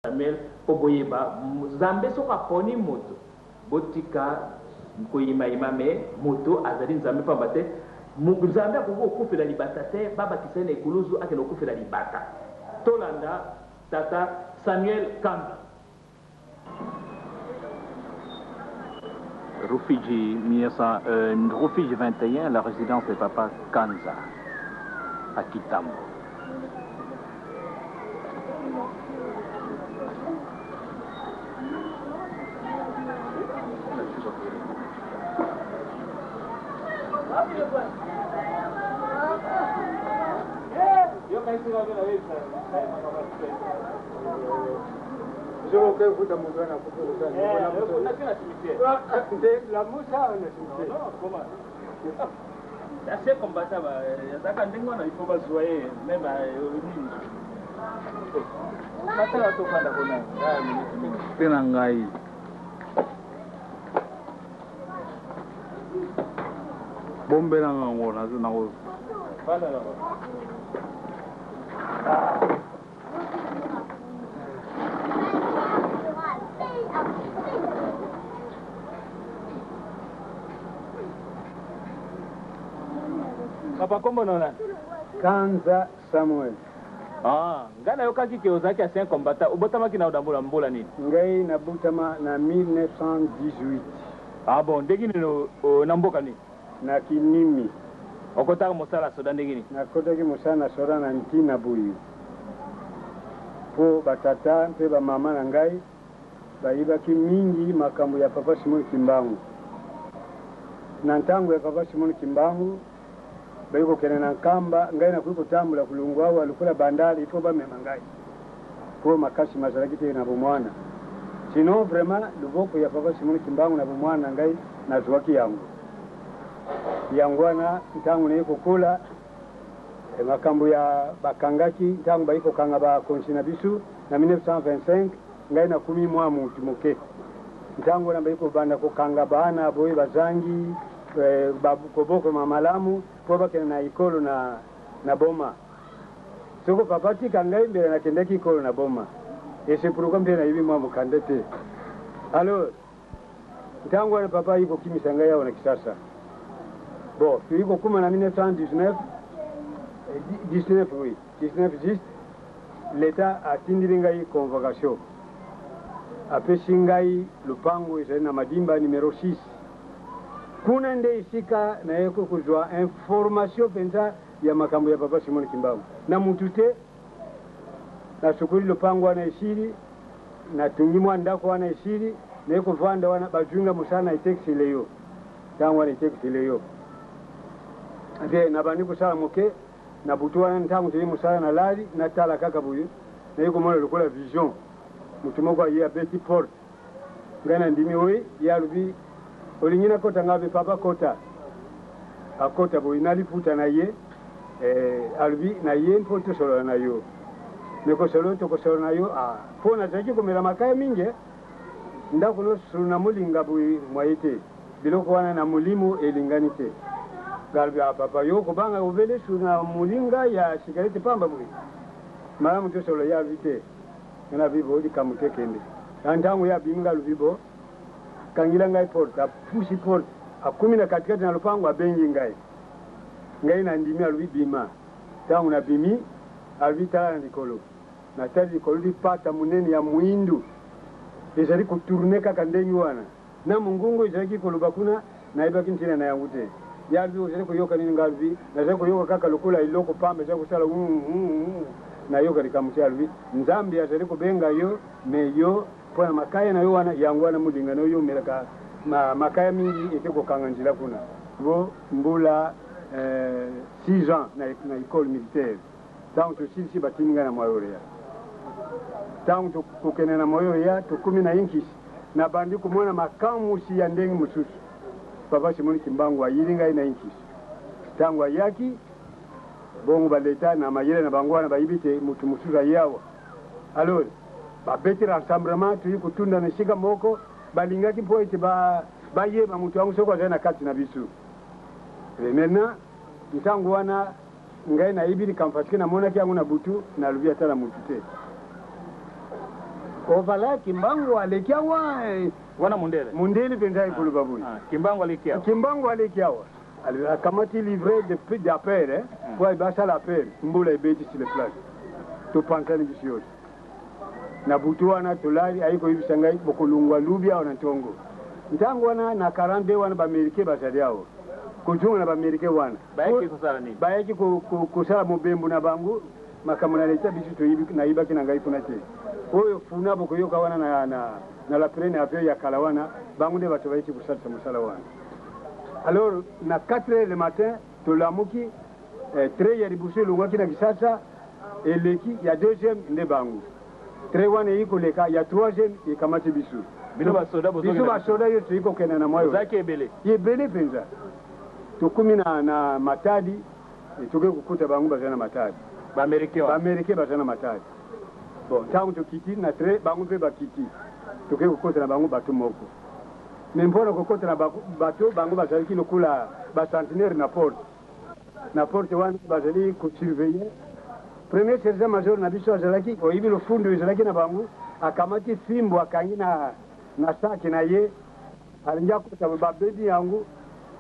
Samuel Oboyeba Nzambe soka poni moto botika koyima imame moto azali Nzambe pambate Nzambe akuko okufela libata te baba kisene ekuluzu akeno okufela libata tolanda tata Samuel Kanza. Rufiji 21, la résidence de Papa Kanza à Kitambo. C'est assez combattable. Il faut pas jouer même à Penangai. Bombe ngona nango. Papa kombo nona Kanza Samuel. Ngana yokaki ke ozaki ancien combattant obotama ki na odambola mbola nini? Ngai na butama na 1918. Bon, ndegi nino na mboka ni? Na Kinimi. Okotaka mosala soda ndegi ni? Nakotaki mosala soda na Ntina Buyu. Po batata mpe ba mama na ngai bayibaki mingi makambo ya Papa Simon Kimbangu. Na ntango ya Papa Simon Kimbangu bayiko kene na nkamba ngai na kuiko tambula kulungu wao alikula bandari ipo bamema ngai po makasi mazalaki te na bomwana sino vraiment luboko ya Papa Simon Kimbangu na bomwana ngai na zwaki yangu yangwana ntango ne kukula makambo ya bakangaki ntango bayiko kanga ba konsina bisu na 1925 ngai na kumi mwa mutu moke ntango na bayiko banda kokanga bana boye bazangi babu koboko mamalamu po bakene na ikolo na boma soko papa tika ngai mbele na kendeki ikolo na boma ese pourquoi mbele na hivi mwa mukandete alors ntango wale papa yuko kimisa ngai yao na kisasa bon yuko kuma na 1919 oui 19 juste l'état a tindiri ngai convocation apesi ngai lupango ezali na madimba numéro 6 kuna nde isika na yeko kujua information penza ya makambo ya Papa Simon Kimbangu na mutute na sukuli lupango wana ishiri na tungimwa ndako wana ishiri na yeko vanda wana bajunga musana iteksi leyo tangu wana iteksi leyo ade na bani kusala moke na butu wana ntangu tuli musala na lali na tala kaka buyu na yeko mwana lukola vision mutumoko ya Betty Port ngana ndimi we ya rubi olingina kota ngabe papa kota akota bo inalifuta na ye albi na ye mpoto solo na yo neko solo to ko solo na yo fona zaki komera makaya minge ndako no suna mulinga bo mwaite biloko wana na mulimu elinganite galbi papa yo ko banga ubele suna mulinga ya sigareti pamba bui mara mto solo ya vite na bibo di kamutekende antangu ya biminga lubibo kangila ngai porta pushi port akumi na katikati na lupango abengi ngai na ndimi alubi bima tangu na bimi alvita na likolo na tali likolo di pata munene ya muindu ezali kuturne kaka ndenyi wana na mungungu ezali koluba kuna na ibaki ntina na yangute yalbi ezali kuyoka nini ngalbi na ezali kuyoka kaka lukula iloko pamba ezali kusala na yoka likamutia albi nzambi ezali kubenga yo meyo pona makaya na yo wana yangu wana mulinga no yo melaka makaya mingi eteko kanga njila kuna bo mbula 6 ans na école militaire tant to sisi batinga na moyoria tant to kokena na moyoria to kumi na inkis na bandi kumona makamu si ya ndengi mususu Papa Simon Kimbangu ayiringa ina inkis tangu yaki bongo baleta na mayele na bangwana bayibite mutu mususu yawa alors babeti rassemblement tuyi kutunda na shika moko balingaki poete baye mutu wangu soko zana kati na bisu maintenant ntango wana ngai na ibiri kamfatike na mona ki yangu na butu na lubia tala mutu te ovala kimbangu alekiawa wana mundele penza ikulu babuni kimbangu alekiawa akamati livré depuis d'appel pour ibasa l'appel mbula ibeti sur le place to pansani bisiyote na butu wana tulali aiko hivi sangai bokulungwa lubia wana ntongo ntango wana na 42 wana bamerike basaliao kujunga na bamerike wana bayaki kusala nini bayaki kusala mubembu na bangu makamuna leta bisu to hivi na ibaki na ngai kuna te oyo funa bokoyoka wana na la prene affaire ya kalawana bangu nde bato bayaki kusala musala wana. Alors, na 4 heures le matin, tolamuki, 3 ya ribushe lungwaki na kisasa, eleki, ya 2e nde bangu. 3 wane iko leka, ya 3e ikamati bisu. Bisu basoda yoto iko kena na mwayo. Zaki ebele? Ebele penza. Tukumi na matadi, tuke kukuta bangu bazana matadi. Ba Amerike bazana matadi. Bon, tangu tukiti na 3, bangu pe bakiti. Tuke kukuta na bangu batu moko. Membona kokota na bato bango bazaliki lokula ba centenaire na porte wana bazali ko surveiller premier sergent major na biso azalaki o ibi lo fundo azalaki na bango akamati fimbo akangi na saki na ye alinja ko ba bedi yangu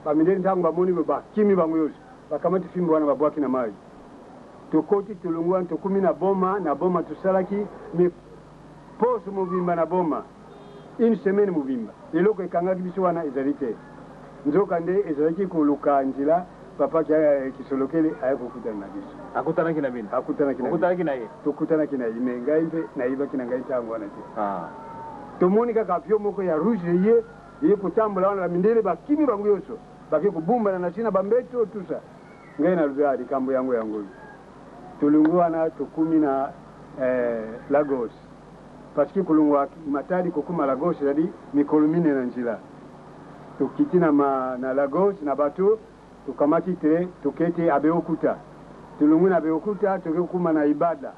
ba mindeni tangu ba moni ba kimi bango yosi bakamati fimbo wana babwaki na mai tokoti tulungwa tokumi na boma tusalaki mi poso muvimba na boma une semaine muvimba eloko ekangaki biso wana ezali te nzoka nde ezalaki koluka nzela papa kisolokele ayakokutana na biso akutanaki na bino akutanaki na ye tokutanaki na ye me ngai mpe nayibaki na ngai ntango wana te tomoni kaka apio moko ya rouge ye kotambola wana bamindele bakimi bango nyonso bake kobumbana na ntina bambeto tusa ngai nalobi likambo yango yangoyo tolungu wana tokumi na Lagos parce que kulungwa matadi kokuma Lagos zadi mikolo mine na njila tukiti na Lagos na bato tukamati te tukete Abeokuta tulungu na Abeokuta tukekuma na Ibada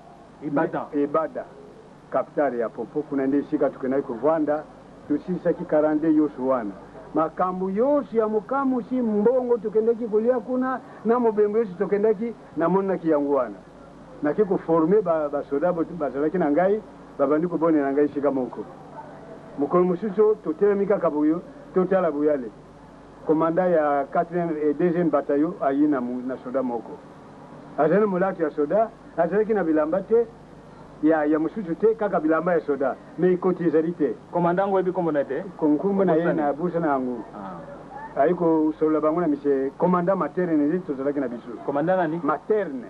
kapitali ya popo kuna nde shika tukenai kuvanda tusisaki 42 yosu wana makambu yosi ya mukamu si mbongo tukendaki kulia kuna na mobembo yosi tukendaki na monna kiyangu wana na kiko forme ba soda bazalaki na ngai babandi kubone na ngai shika moko mukolo mususu totelemika kabuyo totala buyale komanda ya 4e et 2e bataillon ayina na soda moko azana mulatu ya soda azalaki na bilamba te ya mususu te kaka bilamba ya soda me ikoti ezalite komanda ngo ebi komona te konkumba na ye na busa na angu ayiko solola bango na mise komanda materne nzi tozalaki na bisu komanda nani materne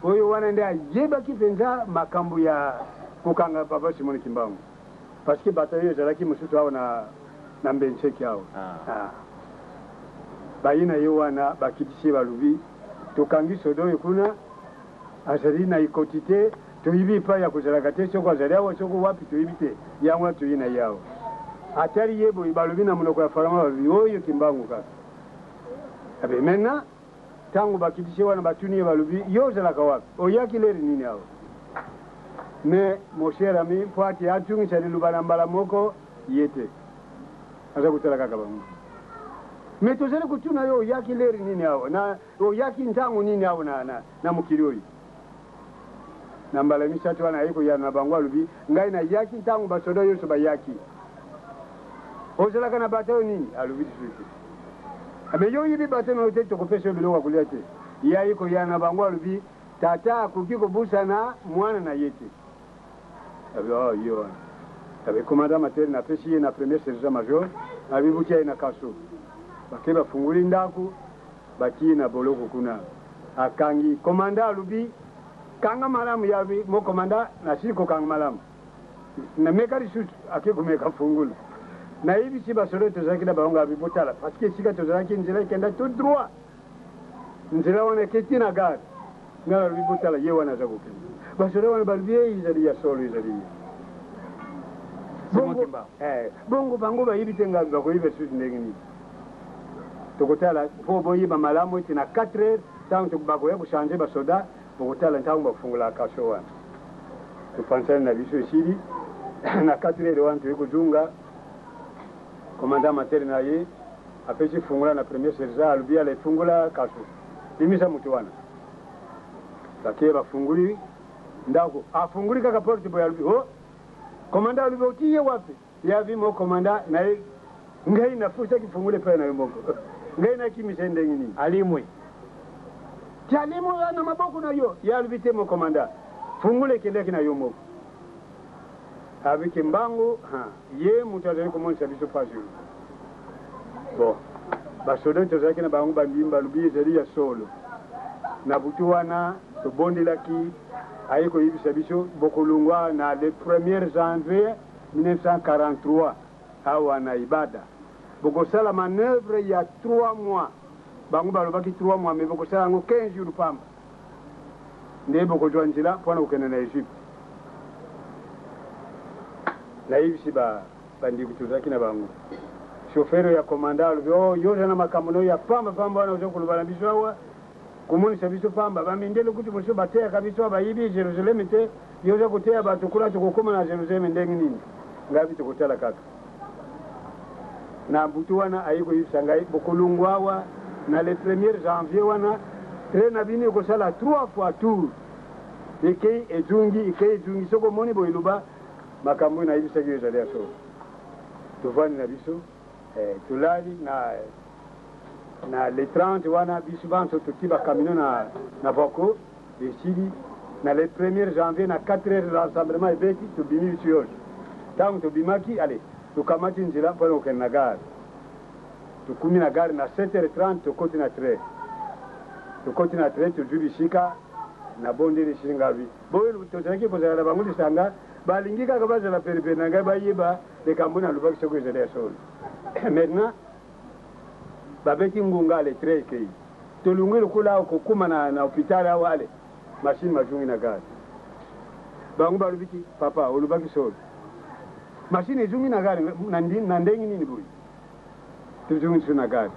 oyo wana nde ayebaki penza makambo ya kukanga papa Simoni Kimbangu parce que bataillon ezalaki mususu awo na mbenseki awo bayina ye wana bakitisi balubi tokangi sodo oyo kuna azali na ikoti te toyibi pa ya kozalaka te soko azali awo soko wapi toyibi te yango toyina yawo atali yebo balubi na monoko ya farama balubi oyo Kimbangu kaka abe mena tangu bakitisi wana batuni ye balubi yo ozalaka wapi oyaki leri nini awo mais mon cher ami poati atungi sali lubana mbala moko yete aza kutala kaka bangu mais tozali kutuna yo oyaki leri nini awo na oyaki ntango nini awo na mukili oyo na mbala misatu wana ayiko yana na bangu alubi ngai na yaki ntango basoda yonso bayaki ozalaka na batayo nini alubi tisuti abe yo yibi batayo na ote tokopesa yo biloko akulia te ye ayiko yana na bangu alubi tata akoki kobusana mwana na ye te yo abe komanda materi na pesi ye na premier sergent major abibukia ye na kaso bake bafunguli ndaku batie na boloko kuna akangi komanda alubi kanga malamu yabi mo komanda na siko kanga malamu na mekari shoot akikumeka fungula na hivi si basoro tozaki na baonga abibotala parce que sika tozaki nzela ikenda tout droit nzela wana kiti na gari ngala abibotala ye wana za kupenda basoro wana balbie izali ya solo izali bongo bango ba yibi tenga ba ko yibe shoot ndengini tokotala po boyiba malamu iti na 4 heures tant tubako ya kushanje basoda bokotala ntango bafungula kaso wana tupansana na biso esili na 4 heures wana tuyekujunga komanda materi na ye apesi fungula na premier sergent alubi ala fungula kaso limisa mutu wana bake bafunguli ndako afunguli kaka porte boy alubi komanda ulivokie wapi ya vimo komanda na ngai nafuta kifungule pale na yomoko ngai na kimisende ngini alimwe Tialimu na maboko na yo ya alivite mo komanda fungule kile kina yomoko avec mbango ye mutazali komonisa biso pasi bon basoda tozalaki na bango bandimba lubi ezali ya solo na butu wana tobondelaki aye koyebisa biso bokolungwa na le 1er janvier 1943 awa na ibada bokosala manœuvre ya 3 mois bango balobaki 3 mois mais bokosala yango 15 jours pamba nde bokozwa nzela mpona kokende na Egypte naibisi bandiko tozalaki na bango chauffeur ya komanda alobi yoza na makambo no ya pamba wana oza koloba na biso awa komonisa biso pamba bamindele kuti mosusu bateyaka biso bayibi Jerusalem te yoza koteya bato kuna tokokoma na Jerusalem ndenge nini ngabi tokotala kaka na butu wana ayi koyebisa ngai bokolungwa awa na le 1er janvier wana train na bino ekosala 3 fois tour ekei ezungi soko moni boyeluba makambo nayebisaki yo ezali ya solo tovandi na biso tulali na le 30 wana biso banso toti bakamino na boko esili na le 1er janvier na 4 heures rassemblement ebeti tobimi biso yoso ntango tobimaki ale tokamati nzela mpona kokende na gare tokumi na gare na 7h30 tokoti na train tozwi bisika na bondeli esili ngabi boyo tozalaki kozala na bango lisanga balingi kaka bazala periperi na ngai bayeba likambo nalobaki soko ezali ya solo maintenant babeti ngunga ale train ekei tolungi lokola kokuma na hôpital awa ale machine mazungi na gare bango balobiki papa olobaki solo machine ezungi na gare na ndenge nini boyi tozungi lisusu na gare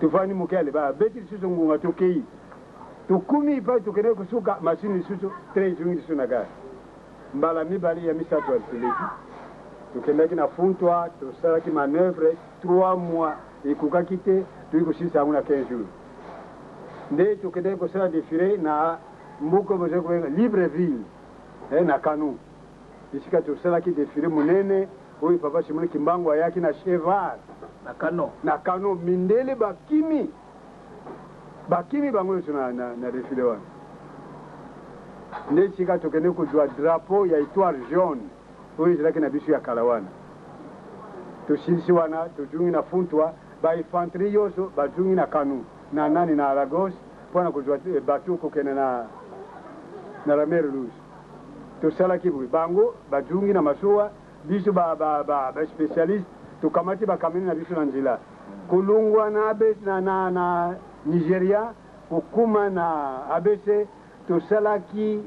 tofandi moke ale babeti lisusu ngunga tokei tokumi pa tokende kosuka machine lisusu train ezungi lisusu na gare mbala mibali ya misato aliteleki tokendaki na funtwa tosalaki manœuvre 3 mois ekokaki te toyi kosilisa yango na 15 jours nde tokendaki kosala défilé na mbuka bozali kobenga Libreville na Kano esika tosalaki défilé monene oyo papa Simoni Kimbangu ayaki na cheval na Kano mindele bakimi bango nyonso na défilé wana nde esika tokende kozwa drapeau ya étoile jaune oyo ezalaki na biso ya kala wana tosilisi wana tozungi na funtwa bainfanterie nyonso bazungi na Kano na nani na Lagos mpona kozwa bato kokende na la mer rouge tosalaki boye bango bazungi na masuwa biso baspécialiste tokamati bakamini na biso na nzela kolungwa na Nigeria kokuma na ABC tosalaki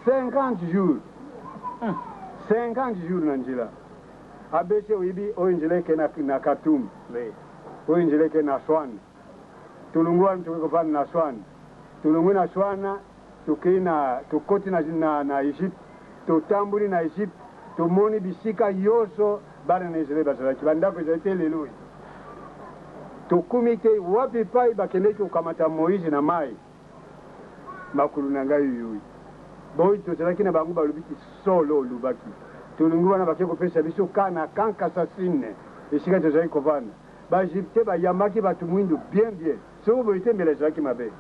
50 jours 50 jours na nzela ABC oyibi oyo nzela eke na Khartoum oyo nzela eke na Swan tulungu wana tokokofana na Swan tulungu na Swana tokoti na Egypte totambuli na Egypte tomoni bisika yoso bana na Israel bazalaki bandako ezali te lelo tokumi te wapi pai bakendeki kokamata Moïse na mai makulu na ngai yoyi boyi tozalaki na bango balobiki solo olubaki tulungu wana bake kopesa biso kana kankasasine esika tozalaki kovanda baegypte bayambaki bato mwindu bien soko boyi te mbele ezalaki mabe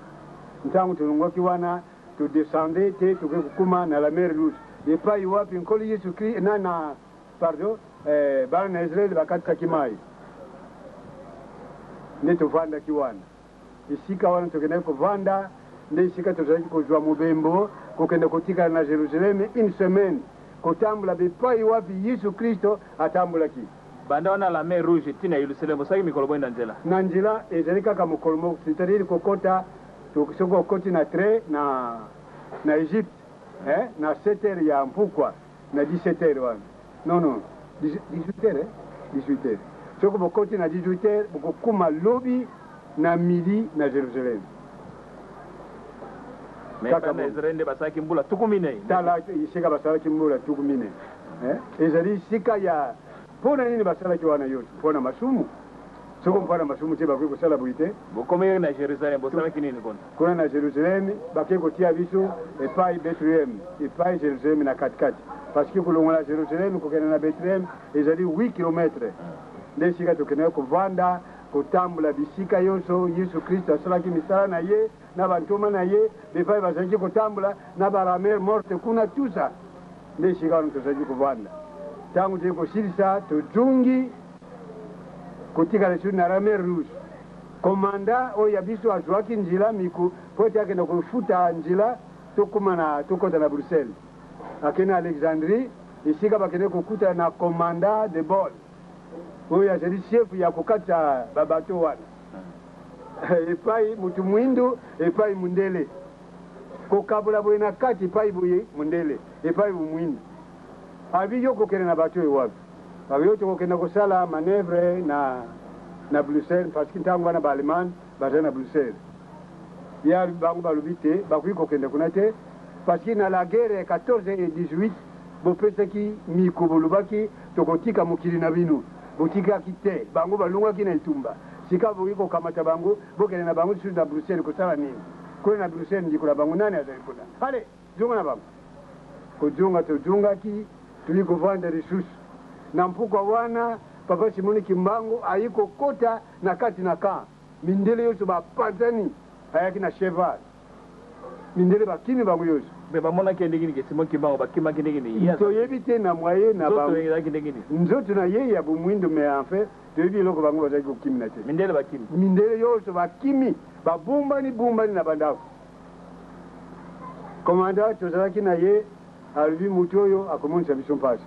ntango tulungwaki wana todescende te toke kokuma na la mer rouge epai wapi nkolo Yesu Kristo bana na Israeli bakatisaki mai nde tovandaki wana esika wana tokendaki kovanda nde esika tozalaki kozwa mobembo kokende kotikala na Jerusalem une semaine kotambola bepai wapi Yesu Kristo atambulaki banda wana la mer rouge tina Yerusalem osaki mikolo boyi na nzela ezali kaka mokolo moko c'est-à-dire kokota soko okoti na train na Egypte na 7 heures ya mpukwa na 17 heures wana non 18 heures 18 heures soko bokoti na 18 heures bokokuma lobi na midi na Jerusalem na Israel nde basalaki mbula tukumine tala isika basalaki mbula tukumine ezali sika ya mpona nini basalaki wana yoso mpona masumu soko mpona masumu te bakoki kosala boyi te bokomeki na Jerusalem bosalaki nini kuna na Jerusalem bakoki kotia biso epai Bethlehem epai Jerusalem na katikati parce que kulongola Jerusalem kukenda na Bethlehem ezali 8 km nde sika tokende kovanda kotambula bisika yonso Yesu Kristo asalaki misala na ye na bantoma na ye befai bazalaki kotambula na baramer morte kuna tusa nde sika wana tozalaki kovanda ntango tili kosilisa tojungi kotikala sudi na ramer rouge komanda oyo ya biso azwaki njila miku po ete akenda kofuta njila tokota na Bruxelles akende Alexandrie esika bakende kokuta na komanda de Bol oyo azali chef ya kokata babato wana epai mutu mwindu epai mundele kokabula boye na kati epai boye mundele epai mwindu abi yo kokende na bato oyo wapi abi yo tokokenda kosala manevre na Bruxelles parce que ntango wana baallemand baza na Bruxelles ya bango balobi te bakoki kokende kuna te parce que na la guerre 14 et 18 bopesaki miko bolobaki tokotika mokili na bino botikaki te bango balongwaki na etumba sika bokoki kokamata bango bokende na bango sudi na Bruxelles kosala nini kule na Bruxelles ndikola bango nani azali kuna ale zunga na bango kozunga tozungaki tuli kovanda lisusu na mpuka wana papa Simoni Kimbangu ayi kokota na kati na ka mindele yoso bapanzani ayaki na cheval mindele bakimi bango yoso me bamonaki ndenge nini Simoni Kimbangu bakimaki ndenge nini toyebi te na mwaye na bango ndenge nini nzoto na ye ya bomwindo me en fait toyebi eloko bango bazalaki kokimi na te mindele bakimi mindele yoso bakimi babumbani na bandako komanda tozalaki na ye alobi mutu oyo akomonisa biso mpasi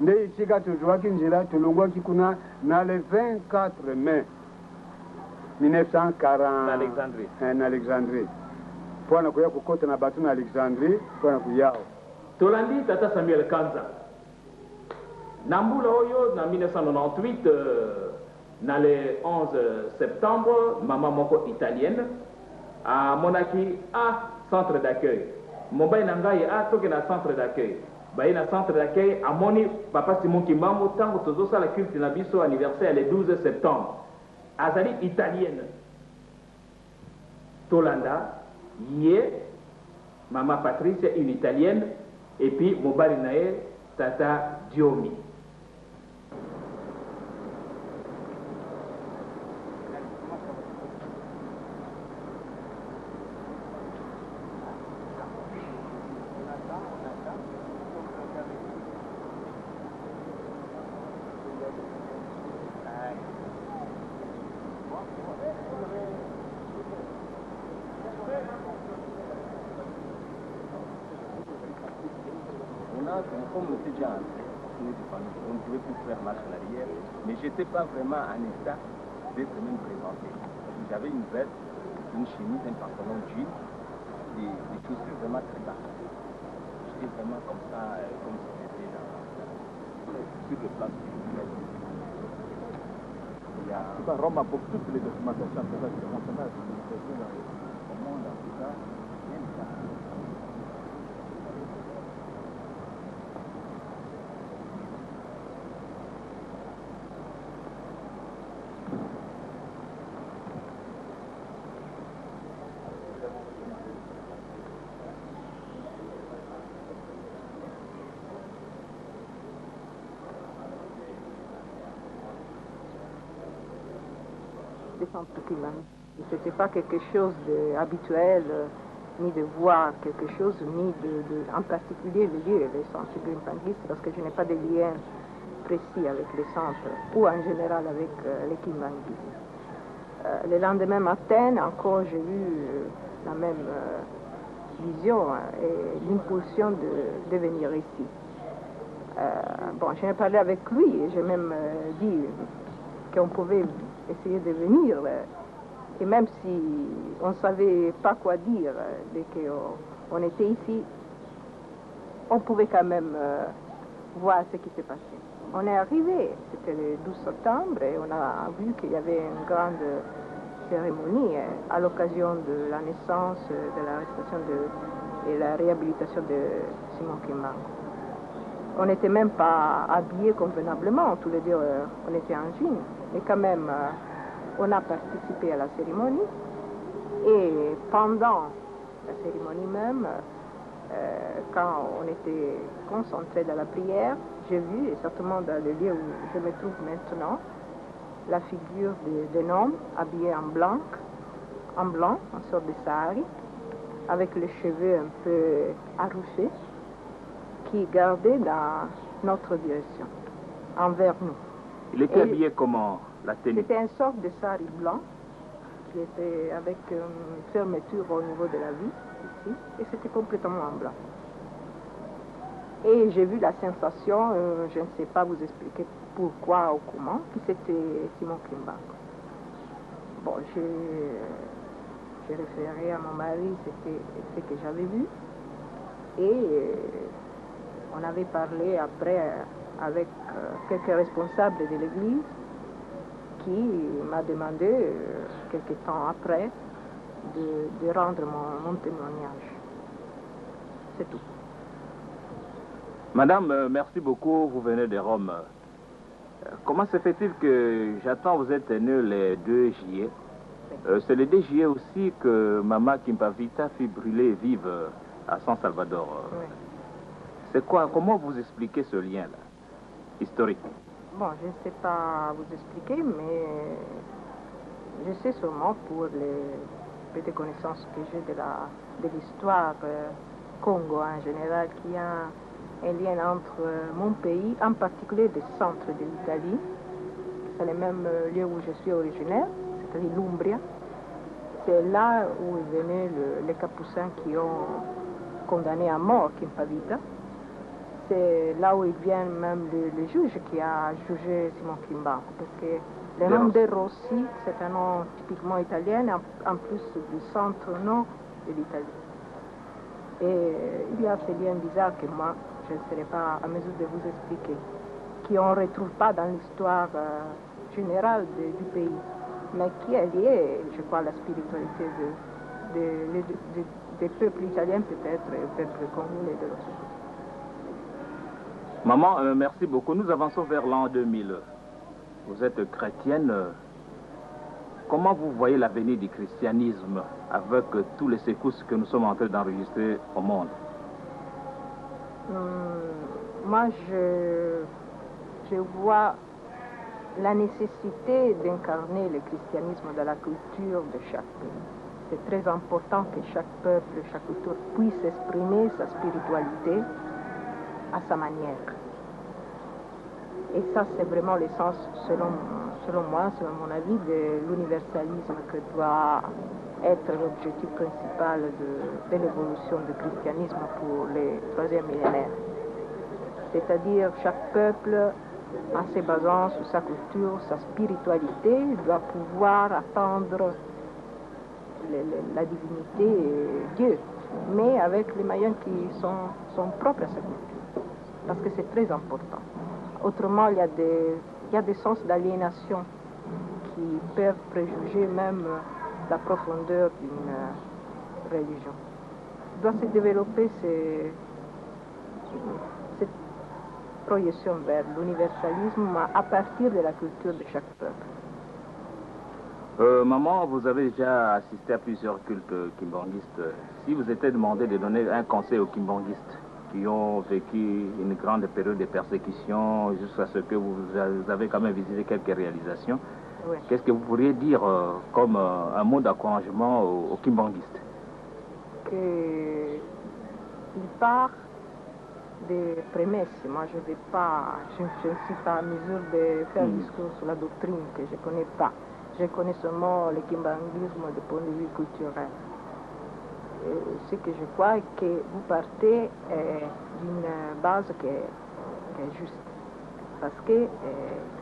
nde esika tozwaki nzela tolongwaki kuna na le 24 mai 1940 na Alexandrie mpona koya kokota na bato na Alexandrie mpona koyao tolandi tata Samuel Kanza na mbula oyo na 1998 na le 11 septembre mama moko italienne amonaki centre d'accueil mobali na ngai toke na centre d'accueil baye na centre d'accueil amoni papa Simon Kimbangu ntango tozosala culte na biso anniversaire le 12 septembre azali italienne tolanda ye mama Patricia une italienne et puis mobali na ye tata Diomi comme on était déjà on ne pouvait plus faire marche en arrière, mais je n'étais pas vraiment en état d'être même présenté. J'avais une veste, une chemise, un pantalon jean, des chaussures vraiment très basses. J'étais vraiment comme ça, comme si j'étais sur le plan spirituel. Il y a Rome a pour toutes les documentations concernant au monde, en tout cas, même ça. Des centres Kimbangu. Ce n'était pas quelque chose d'habituel, ni de voir quelque chose, ni en particulier de dire les centres Kimbanguistes, parce que je n'ai pas de lien précis avec les centres, ou en général avec les Kimbanguistes. Le lendemain matin, encore, j'ai eu la même vision et l'impulsion de venir ici. Bon, j'ai parlé avec lui et j'ai même dit qu'on pouvait essayer de venir. Et même si on ne savait pas quoi dire dès qu'on était ici, on pouvait quand même voir ce qui s'est passé. On est arrivé, c'était le 12 septembre, et on a vu qu'il y avait une grande cérémonie à l'occasion de la naissance, de l'arrestation et la réhabilitation de Simon Kimbangu. On n'était même pas habillés convenablement, tous les deux, on était en jean. Mais quand même, on a participé à la cérémonie. Et pendant la cérémonie même, quand on était concentré dans la prière, j'ai vu, et certainement dans le lieu où je me trouve maintenant, la figure d'un homme habillé en blanc, en sorte de sari, avec les cheveux un peu arrachés, qui gardait dans notre direction, envers nous. Il était habillé comment, la tenue? C'était une sorte de sari blanc, qui était avec une fermeture au niveau de la vis, ici, et c'était complètement en blanc. Et j'ai vu la sensation, je ne sais pas vous expliquer pourquoi ou comment, que c'était Simon Kimbangu. Bon, j'ai référé à mon mari ce que j'avais vu, et on avait parlé après avec quelques responsables de l'église qui m'a demandé, quelques temps après, de rendre mon témoignage. C'est tout. Madame, merci beaucoup, vous venez de Rome. Comment se fait-il que, j'attends, vous êtes né le 2 juillet. C'est le 2 juillet aussi que Maman Kimpavita fit brûler vive à San Salvador. Oui. C'est quoi, comment vous expliquez ce lien-là, historique? Bon, je ne sais pas vous expliquer, mais je sais sûrement pour les petites connaissances que j'ai de l'histoire Congo en général, qu'il y a un lien entre mon pays, en particulier le centre de l'Italie. C'est le même lieu où je suis originaire, c'est-à-dire l'Umbria. C'est là où venaient les Capucins qui ont condamné à mort Kimpavita. C'est là où il vient même le juge qui a jugé Simon Kimbangu, parce que le nom de Rossi, c'est un nom typiquement italien, en plus du centre-nord de l'Italie. Et il y a ce lien bizarre que moi, je ne serai pas à mesure de vous expliquer, qu'on ne retrouve pas dans l'histoire générale du pays, mais qui est lié, je crois, à la spiritualité des peuples italiens, peut-être, et au peuple congolais de l'autre côté. Maman, merci beaucoup. Nous avançons vers l'an 2000. Vous êtes chrétienne. Comment vous voyez l'avenir du christianisme avec tous les secousses que nous sommes en train d'enregistrer au monde? Moi, je vois la nécessité d'incarner le christianisme dans la culture de chaque pays. C'est très important que chaque peuple, chaque culture puisse exprimer sa spiritualité à sa manière. Et ça, c'est vraiment l'essence, selon moi, selon mon avis, de l'universalisme que doit être l'objectif principal de l'évolution du christianisme pour le 3e millénaire. C'est-à-dire, chaque peuple, en se basant sur sa culture, sa spiritualité, doit pouvoir attendre la divinité et Dieu, mais avec les moyens qui sont propres à sa culture, parce que c'est très important. Autrement, il y a des sens d'aliénation qui peuvent préjuger même la profondeur d'une religion. Il doit se développer cette projection vers l'universalisme à partir de la culture de chaque peuple. Maman, vous avez déjà assisté à plusieurs cultes kimbanguistes. Si vous étiez demandé de donner un conseil aux kimbanguistes qui ont vécu une grande période de persécution jusqu'à ce que vous avez quand même visité quelques réalisations, oui. Qu'est-ce que vous pourriez dire comme un mot d'encouragement aux kimbanguistes? Qu'il part des prémices. Moi, je ne suis pas en mesure de faire un discours sur la doctrine que je ne connais pas. Je connais seulement le kimbanguisme du point de vue culturel. Et ce que je crois est que vous partez d'une base qui est juste. Parce que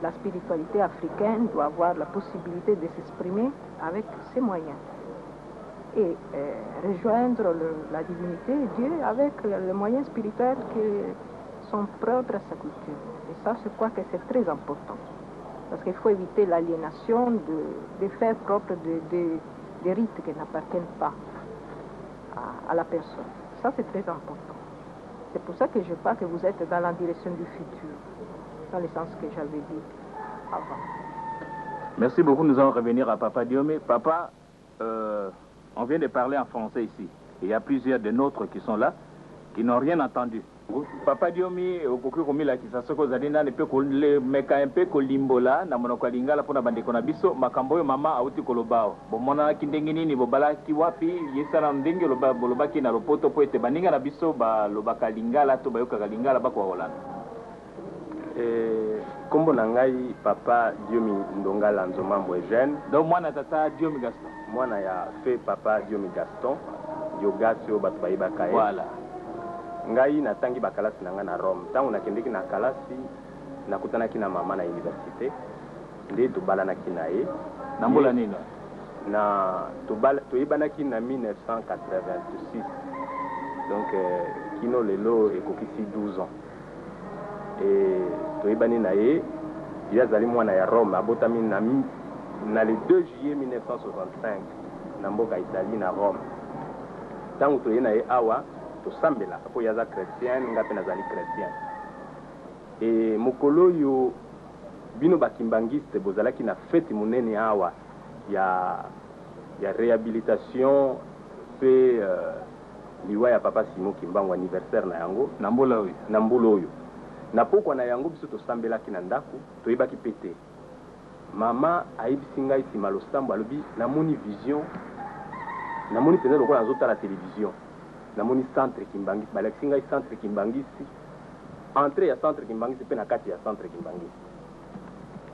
la spiritualité africaine doit avoir la possibilité de s'exprimer avec ses moyens. Et rejoindre la divinité, Dieu, avec les moyens spirituels qui sont propres à sa culture. Et ça, je crois que c'est très important. Parce qu'il faut éviter l'aliénation des faits propres des rites qui n'appartiennent pas à la personne. Ça, c'est très important. C'est pour ça que je crois que vous êtes dans la direction du futur, dans le sens que j'avais dit avant. Merci beaucoup. Nous allons revenir à Papa Diomé. Papa, on vient de parler en français ici. Il y a plusieurs de nôtres qui sont là. qui n'ont rien entendu. Papa Diomi okoki komilakisa soki ozali nani mpe kolemeka mpe kolimbola na monoko ya lingala mpona bandeko na biso makambo oyo mama auti koloba bomonanaki ndenge nini bobalaki wapi yesala ndenge bolobaki na lopoto mpo ete baninga na biso balobaka lingala to bayokaka lingala bakoka kolanda. Kombo na ngai papa Diomi Ndongala Nzomambo Eugène. Donc mwana tata Diomi Gaston. Mwana ya fe papa Diomi Gaston Diogasi oyo bato bayebaka ye. Voilà. Ngai natangi bakalasi na nga na Rome. Ntango nakendeki na kalasi nakutanaki na mama na université nde tobalanaki na ye. Na mbola nini? Na toyebanaki na 1986. Donc kino lelo ekokisi 12 ans. Toyebani na ye ye azali mwana ya Rome abotami na le 2 juillet 1965 na mboka Italie na Rome. Ntango toye na ye awa tosambela po yaza chrétien nga mpe nazali chrétien. Mokolo oyo bino bakimbangiste bozalaki na fete monene awa ya réhabilitation mpe liwa ya papa Simon Kimbangu anniversaire na yango na mbola oyo. Na mbola oyo na pokwa na yango biso tosambelaki na ndako toyebaki pete mama ayebisi ngai nsima losambo alobi namoni vision namoni mpenza lokola nazotala télévision namoni centre Kimbangisi balakisi ngai centre Kimbangisi entrée ya centre Kimbangisi mpe na kati ya centre Kimbangisi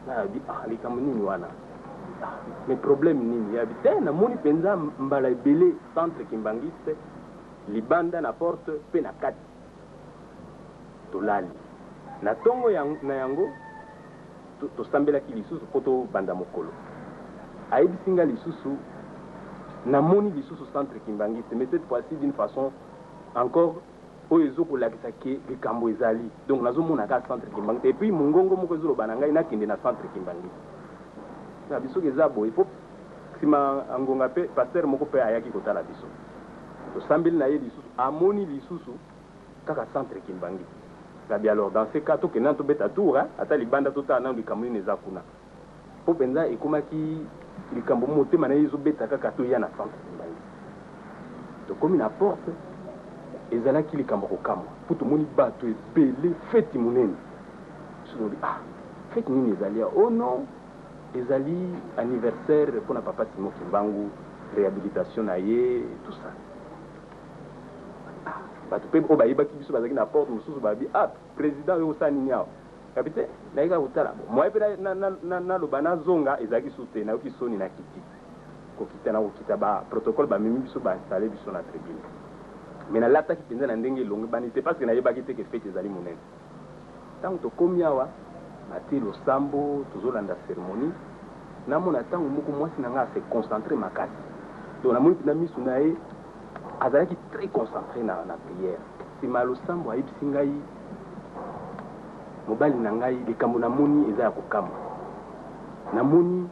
nayabi likambo nini wana mais problème nini yabi te namoni mpenza mbala ebele centre Kimbangisi libanda na porte mpe na kati tolali na tongo na yango tosambelaki lisusu po tobanda mokolo ayebisi nga lisusu namoni lisusu centre Kimbangisi mais cette fois-ci d'une façon encore oyo ezokolakisa ke likambo ezali donc nazomona ka centre Kimbangisi et puis mongongo moko ezoloba na ngai nakende na centre Kimbangisi na biso eza boye po nsima ngonga mpe paster moko mpe ayaki kotala biso tosambeli na ye lisusu amoni lisusu kaka centre Kimbangisi. Alors dans ce cas tokenda tobeta tour ata libanda totala na likambo nini eza kuna po mpenza ekomaki likambo motema na ye ezobeta kaka toya na centre Kimbangisi. Tokomi na porte ezalaki likambo kokamwa po tomoni bato ebele feti monene solobi feti nini ezali oh non ezali anniversaire mpona papa Simon Kimbangu réhabilitation na ye tout ça. Bato pe o bayebaki biso bazaki na porte mosusu babi président oyo osala nini awa kapite nayika kotala moi mpe naloba nazonga ezalaki su te nayoki soni na kiti kokita na kokita baprotocole bamemi biso bainstale biso na tribune mais nalataki mpenza na ndenge elongi bani te parce que nayebaki te ke fete ezali monene. Ntango tokomi awa batie losambo tozolanda cérémonie namona ntango moko mwasi na ngai ase concentré makasi donc namoni mpena miso na ye azalaki très concentré na prière. Nsima losambo ayebisi ngai mobali na ngai likambo namoni eza ya kokamwa namoni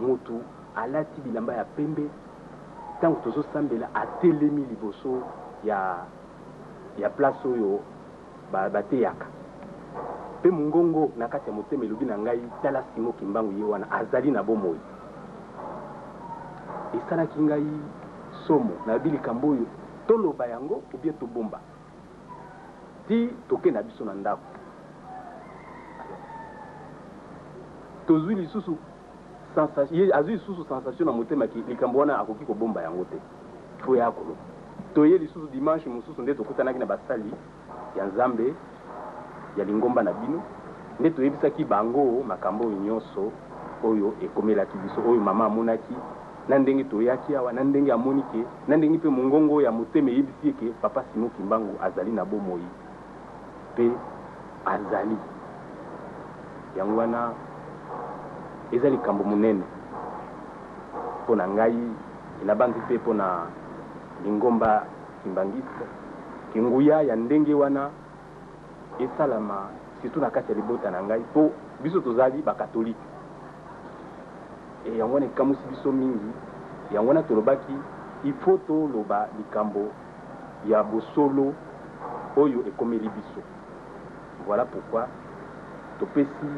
motu alati bilamba ya pembe ntango tozosambela atelemi liboso ya place oyo bateyaka mpe mongongo na kati ya motema elobi na ngai tala Simon Kimbangu ye wana azali na bomoi. Esalaki ngai somo na likambo oyo toloba yango ubie tobomba ti tokenda biso na ndako tozwi lisusu sensation azwi lisusu sensation na motema ki likambo wana akoki kobomba yango te fo ya kolo toye lisusu dimanche mosusu nde tokutanaki na basali ya Nzambe ya lingomba na bino nde toyebisaki bango makambo nyonso oyo ekomelaki biso oyo mama amonaki na ndenge toyaki awa na ndenge amoni ke na ndenge mpe mongongo ya motema eyebisi ke papa Simon Kimbangu azali na bomoi mpe azali yango wana eza likambo monene mpo na ngai elabandi mpe mpo na lingomba Kimbangisi kinguya ya ndenge wana esalama surtout na kati ya libota na ngai mpo biso tozali bakatolike yango wana ekamusi biso mingi yango wana tolobaki ifo toloba likambo ya bosolo oyo ekomeli biso. Voilà pourquoi topesi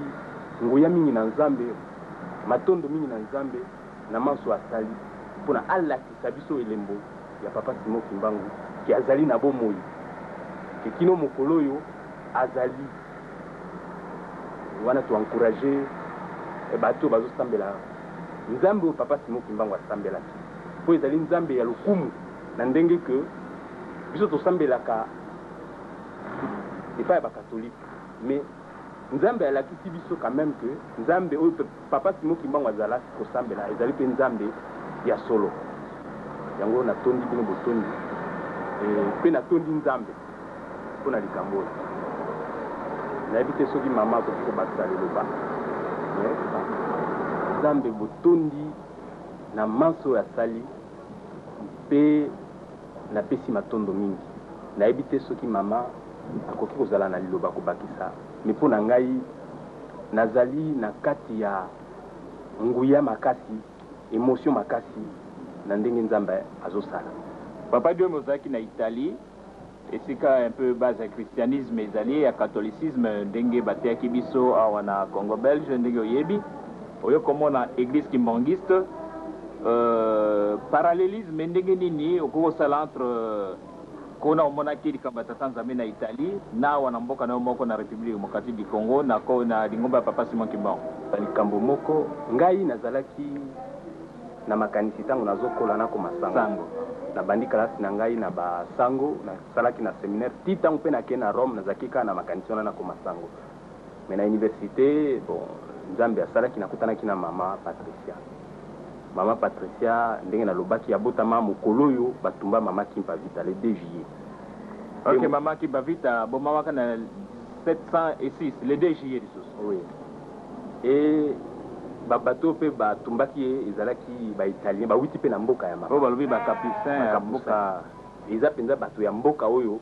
nguya mingi na Nzambe matondo mingi na Nzambe na manso asali mpona alakisa biso elembo ya papa Simon Kimbangu ki azali na bomoi ke kino mokolo oyo azali wana toencourage bato bazosambela nzambe oyo papa Simon Kimbangu asambelaki po ezali nzambe ya lokumu na ndenge ke biso tosambelaka epai ya bakatolike mais nzambe alakisi biso quand même que nzambe oyo papa Simon Kimbangu azalaki kosambela ezali mpe nzambe ya solo yango natondi bino botondi mpe natondi nzambe mpona likambo oyo nayebi te soki mama akoki kobakisa liloba nzambe botondi na manso oyo asali mpe napesi matondo mingi nayebi te soki mama akoki kozala na liloba kobakisa me mpo na ngai nazali na kati ya nguya makasi émotion makasi na ndenge nzambe azosala. Papa Dieu mozaki na Italie esika un peu base ya christianisme ezali ya catholicisme ndenge bateyaki biso awa na Congo belge ndenge oyebi oyo komona église kimbangiste parallélisme ndenge nini okokosala entre kona omonaki likambo ya tata nzambe na Italie na awa na mboka na yo moko na république démocratique du Congo na lingomba ya papa Simon Kimbangu likambo moko ngai nazalaki na makanisi ntango nazokola nakoma sango na bandi kalasi na ngai na basango nasalaki na séminaire ti ntango mpe nakei na Rome nazalaki kaka na makanisi wana nakoma sango me na université bon nzambe asalaki nakutanaki na mama Patricia ndenge nalobaki abotama mokolo oyo batumba mama Kimpa Vita le 2 juillet. Ok, mama Kimpa Vita bomamaka na 706 le 2 juillet lisusu. Oui. Et bato pe batumbaki ye ezalaki baitalien bawuti mpe na mboka ya mama. Oyo balobi bakapucin ya mboka eza mpenza bato ya mboka oyo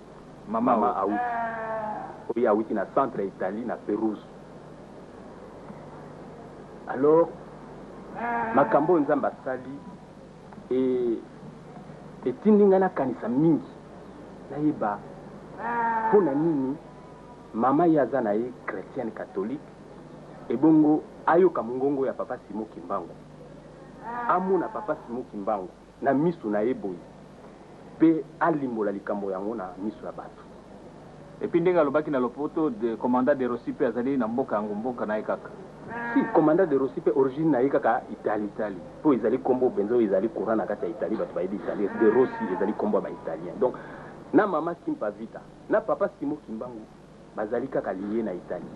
mama awuti. Oyo awuti na centre ya Italie na Pérouse. Alors makambo nzambe asali etindi ngai nakanisa mingi nayeba mpo na nini mama ye aza na ye chrétienne catholique ebongo ayoka mongongo ya papa Simon Kimbangu amona papa Simon Kimbangu na miso na ye boye mpe alimbola likambo yango na miso ya bato epi ndenge alobaki na lopoto de commandant de Rossi mpe azali na mboka yango mboka na ye kaka si commandant de Rossi pe origine na ye kaka Italie po ezali kombo benzo ezali courant na kati ya Italie bato bayebi Italie de Rossi ezali kombo ba italien donc na mama Kimpa Vita na papa Simon Kimbangu bazali kaka lié na Italie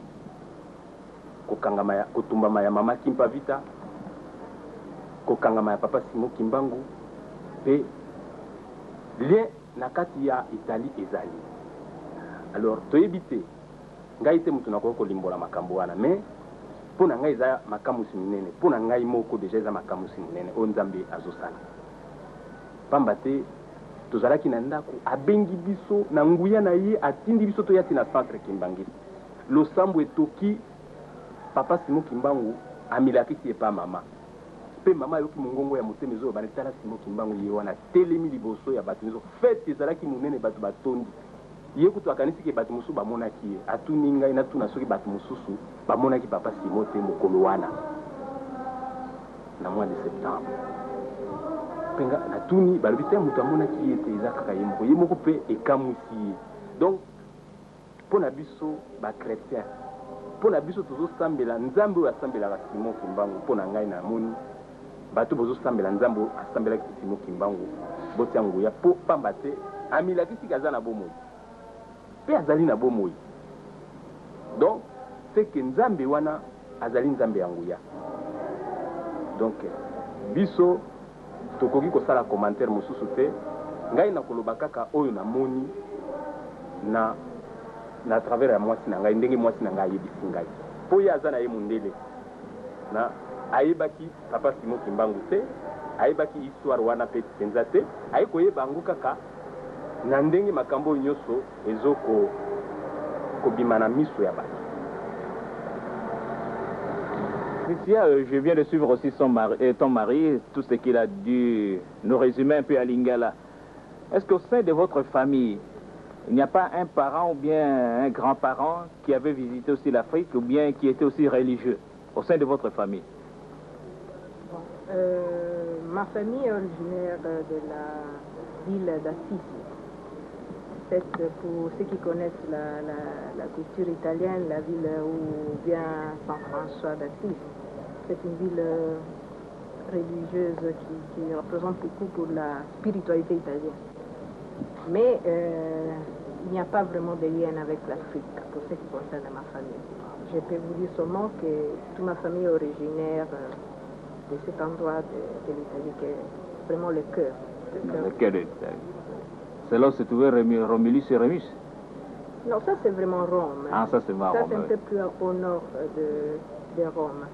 kokangama ya kotumbama ya mama Kimpa Vita kokangama ya papa Simon Kimbangu pe lien na kati ya Italie ezali alors toyebi te ngai te mutu nakoki kolimbola makambo wana mais mpo na ngai eza makamusi minene mpo na ngai moko deja eza makamusi minene oyo nzambe azosala pamba te tozalaki na ndako abengi biso na nguya na ye atindi biso toyati na centre kimbangisi losambo etoki papa Simon Kimbangu amilakisi epa mama mpe mama ayoki mongongo ya motema ezoyo banetala Simon Kimbangu ye wana telemi liboso ya bato nyonso fete ezalaki monene bato batondi ye kutu akanisi ke bato mosusu bamonaki ye atuni ngai natuna soki bato mosusu bamonaki papa Simon te mokolo wana na mois de septembre penga natuni balobi te moto amonaki ye te eza kaka ye moko mpe ekamwisi ye donc mpo na biso bachrétien mpo na biso tozosambela nzambe oyo asambelaka Simon Kimbangu mpo na ngai namoni bato bozosambela nzambe oyo asambelaki Simon Kimbangu botia nguya mpo pamba te amilakisi aza na bomoi mpe azali na bomoi donc c'est que nzambe wana azali nzambe ya nguya donc biso tokoki kosala commentaire mosusu te ngai nakoloba kaka oyo namoni na travers ya mwasi na ngai ndenge mwasi na ngai ayebisi ngai mpo ye aza na ye mondele na ayebaki papa Simon Kimbangu te ayebaki histoire wana mpe mpenza te aye koyeba yango kaka na ndenge makambo oyo nyonso ezokobima na miso ya bato. Christian, je viens de suivre aussi ton mari, tout ce qu'il a dû nous résumer un peu à Lingala. Est-ce qu'au sein de votre famille, il n'y a pas un parent ou bien un grand-parent qui avait visité aussi l'Afrique ou bien qui était aussi religieux au sein de votre famille? Bon, ma famille est originaire de la ville d'Assisi. pour ceux qui connaissent la culture italienne, la ville où vient San François d'Assise. C'est une ville religieuse qui représente beaucoup pour la spiritualité italienne. Mais il n'y a pas vraiment de lien avec l'Afrique pour ce qui concerne ma famille. Je peux vous dire seulement que toute ma famille est originaire de cet endroit de l'Italie qui est vraiment le cœur. Le cœur de l'Italie. C'est là où se trouvait Romulus et Rémus. Non, ça c'est vraiment Rome. Ah, ça c'est vraiment Ça Rome. c'est un peu plus au nord de Rome,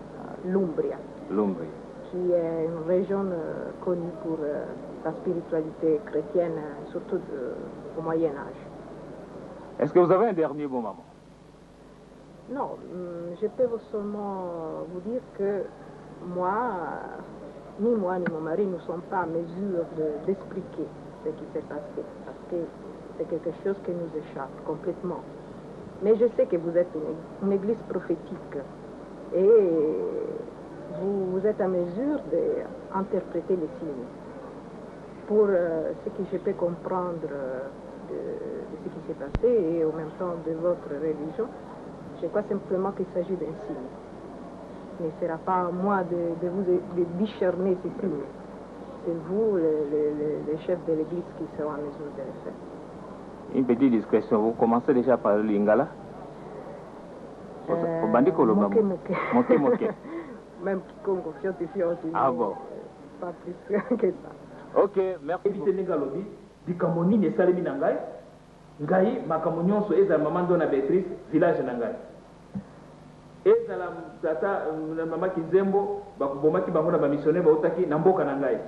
l'Umbria, L'Umbrie. qui est une région connue pour la spiritualité chrétienne, surtout au Moyen Âge. Est-ce que vous avez un dernier mot, maman? Non, je peux seulement vous dire que moi, ni moi ni mon mari ne sommes pas en mesure d'expliquer ce qui s'est passé, parce que c'est quelque chose qui nous échappe complètement. Mais je sais que vous êtes une église prophétique et vous êtes en mesure d'interpréter les signes. Pour ce que je peux comprendre de ce qui s'est passé et en même temps de votre religion, je crois simplement qu'il s'agit d'un signe. Ce ne sera pas à moi de vous discerner ces signes. C'est vous, les chefs de l'église, qui seront en mesure de le faire. Une petite discrétion, vous commencez déjà par le lingala? Moke. Même Congo, Fioti. Ah bon? Pas plus que ça. Ok, merci. Éviter les galobi, du Camoni ne salemi nangai, ngai makamunyon so eza maman dona Béatrice, village nangai. Ezala tata mama Kinzembo, bakubomaki bango na ba missionnaire ba utaki na mboka nangai.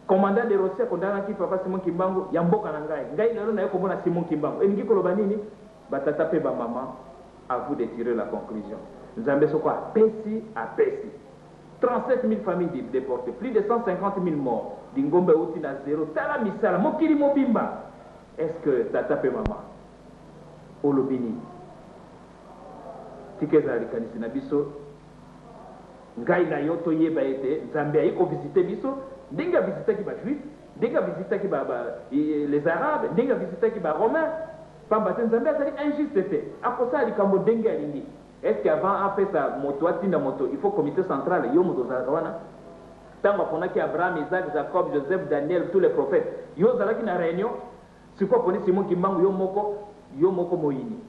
Commandant de Rossia kondana ki papa Simon Kimbangu ya mboka nangai. Ngai lelo na yeko mona Simon Kimbangu. Elingi koloba nini? Batata pe ba maman, à vous de tirer la conclusion. Nzambe soko apesi. 37 000 familles déportées, plus de 150 000 morts. Dingombe outi na zéro. Tala misala, mokili mobimba. Est-ce que tata pe maman olobini tikeza likanisi na biso ngai na yo toyeba ete Nzambe ayi ko visiter biso ndenge visitaki ba juif, ndenge visitaki les arabes, ndenge visitaki ba romains. Pamba te Nzambe azali injuste te akosa likambo ndenge alingi. Est-ce qu'avant après ça moto atinda moto il faut comité central yo moto zalaka wana tango aponaki Abraham, Isaac, Jacob, Joseph, Daniel, tous les prophètes yo zalaki na réunion siko poni Simon Kimbangu yo moko moyini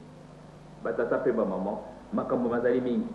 batata pe ba maman makambo mazali mingi.